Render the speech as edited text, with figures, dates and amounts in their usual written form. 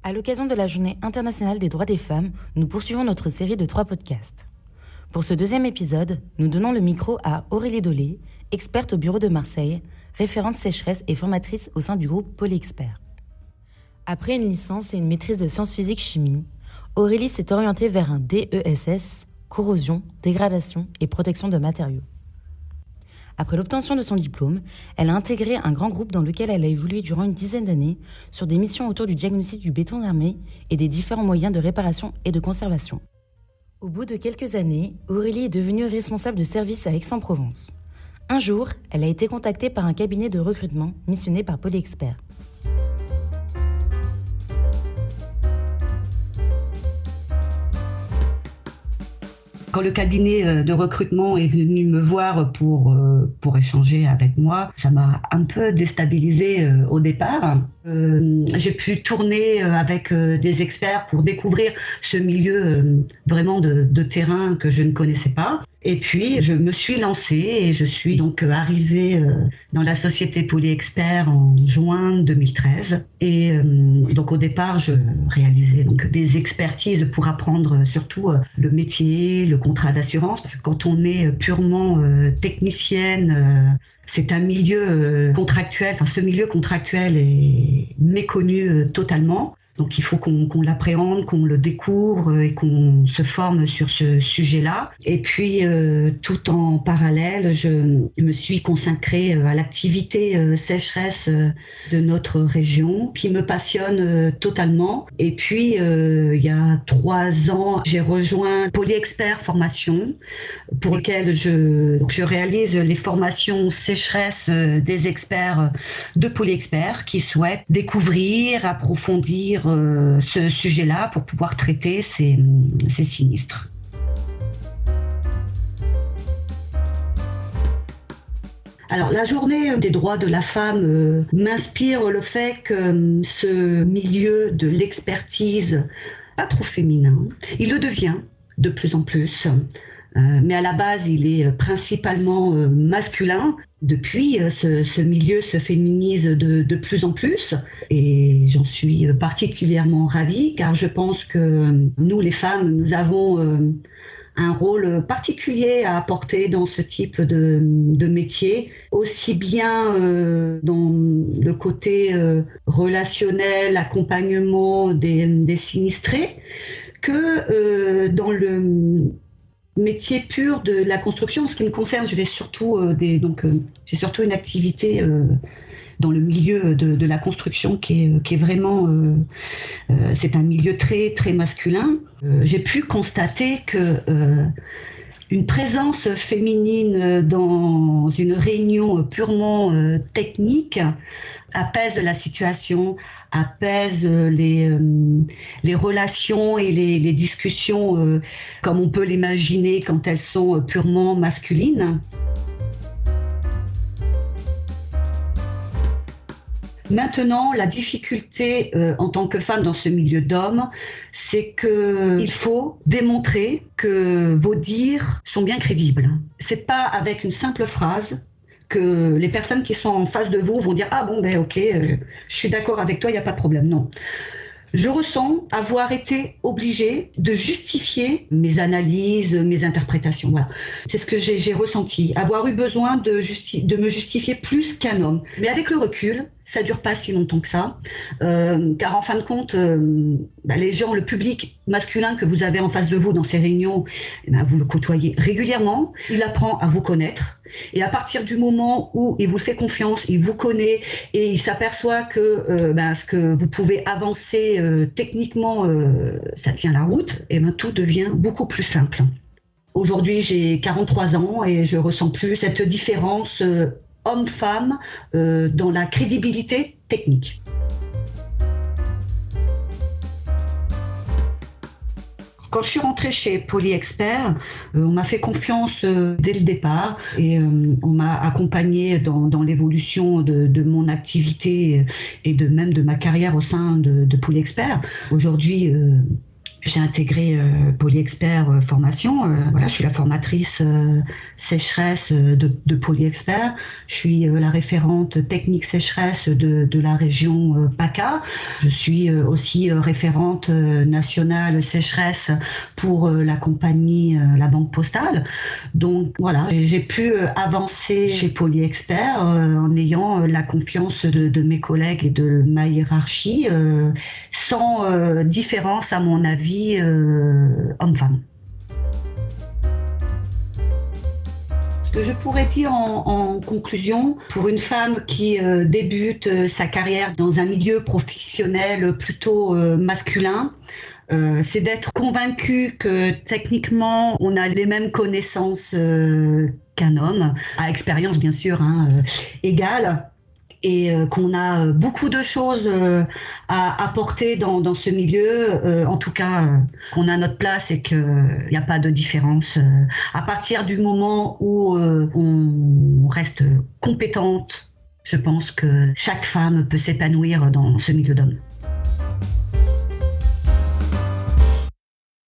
À l'occasion de la Journée internationale des droits des femmes, nous poursuivons notre série de 3 podcasts. Pour ce deuxième épisode, nous donnons le micro à Aurélie Dolé, experte au bureau de Marseille, référente sécheresse et formatrice au sein du groupe Polyexpert. Après une licence et une maîtrise de sciences physiques-chimie, Aurélie s'est orientée vers un DESS, corrosion, dégradation et protection de matériaux. Après l'obtention de son diplôme, elle a intégré un grand groupe dans lequel elle a évolué durant une dizaine d'années sur des missions autour du diagnostic du béton armé et des différents moyens de réparation et de conservation. Au bout de quelques années, Aurélie est devenue responsable de service à Aix-en-Provence. Un jour, elle a été contactée par un cabinet de recrutement missionné par Polyexpert. Quand le cabinet de recrutement est venu me voir pour échanger avec moi, ça m'a un peu déstabilisée au départ. J'ai pu tourner avec des experts pour découvrir ce milieu vraiment de terrain que je ne connaissais pas. Et puis, je me suis lancée et je suis donc arrivée dans la société Polyexpert en juin 2013. Et donc, au départ, je réalisais donc des expertises pour apprendre surtout le métier, le contrat d'assurance. Parce que quand on est purement technicienne, c'est un milieu contractuel. Enfin, ce milieu contractuel est méconnu totalement. Donc il faut qu'on l'appréhende, qu'on le découvre et qu'on se forme sur ce sujet-là. Et puis tout en parallèle, je me suis consacrée à l'activité sécheresse de notre région qui me passionne totalement. Et puis il y a 3 ans, j'ai rejoint Polyexpert Formation pour lequel je réalise les formations sécheresse des experts de Polyexpert qui souhaitent découvrir, approfondir ce sujet-là pour pouvoir traiter ces sinistres. Alors, la journée des droits de la femme m'inspire le fait que ce milieu de l'expertise, pas trop féminin, il le devient de plus en plus. Mais à la base, il est principalement masculin. Depuis, ce milieu se féminise de plus en plus et j'en suis particulièrement ravie car je pense que nous, les femmes, nous avons un rôle particulier à apporter dans ce type de métier, aussi bien dans le côté relationnel, accompagnement des sinistrés, que dans le métier pur de la construction. En ce qui me concerne, j'ai surtout une activité dans le milieu de la construction qui est vraiment c'est un milieu très très masculin. J'ai pu constater que une présence féminine dans une réunion purement technique apaise la situation, apaise les relations et les discussions comme on peut l'imaginer quand elles sont purement masculines. Maintenant, la difficulté en tant que femme dans ce milieu d'hommes, c'est qu'il faut démontrer que vos dires sont bien crédibles. C'est pas avec une simple phrase que les personnes qui sont en face de vous vont dire « Ah bon, ben ok, je suis d'accord avec toi, il n'y a pas de problème ». Non. Je ressens avoir été obligée de justifier mes analyses, mes interprétations. Voilà. C'est ce que j'ai ressenti, avoir eu besoin de me justifier plus qu'un homme. Mais avec le recul, ça dure pas si longtemps que ça, car en fin de compte, les gens, le public masculin que vous avez en face de vous dans ces réunions, vous le côtoyez régulièrement, il apprend à vous connaître, et à partir du moment où il vous fait confiance, il vous connaît, et il s'aperçoit que ce que vous pouvez avancer techniquement, ça tient la route, et tout devient beaucoup plus simple. Aujourd'hui, j'ai 43 ans et je ressens plus cette différence homme-femme dans la crédibilité technique. Quand je suis rentrée chez Polyexpert, on m'a fait confiance dès le départ et on m'a accompagnée dans l'évolution de mon activité et même de ma carrière au sein de Polyexpert. Aujourd'hui, J'ai intégré Polyexpert formation. Voilà, je suis la formatrice sécheresse de Polyexpert. Je suis la référente technique sécheresse de la région PACA. Je suis aussi référente nationale sécheresse pour la compagnie La Banque Postale. Donc voilà, j'ai pu avancer chez Polyexpert en ayant la confiance de mes collègues et de ma hiérarchie, sans différence à mon avis homme-femme. Ce que je pourrais dire en conclusion, pour une femme qui débute sa carrière dans un milieu professionnel plutôt masculin, c'est d'être convaincue que techniquement on a les mêmes connaissances qu'un homme, à expérience bien sûr égale, et qu'on a beaucoup de choses à apporter dans ce milieu, en tout cas qu'on a notre place et qu'il n'y a pas de différence. À partir du moment où on reste compétente, je pense que chaque femme peut s'épanouir dans ce milieu d'hommes.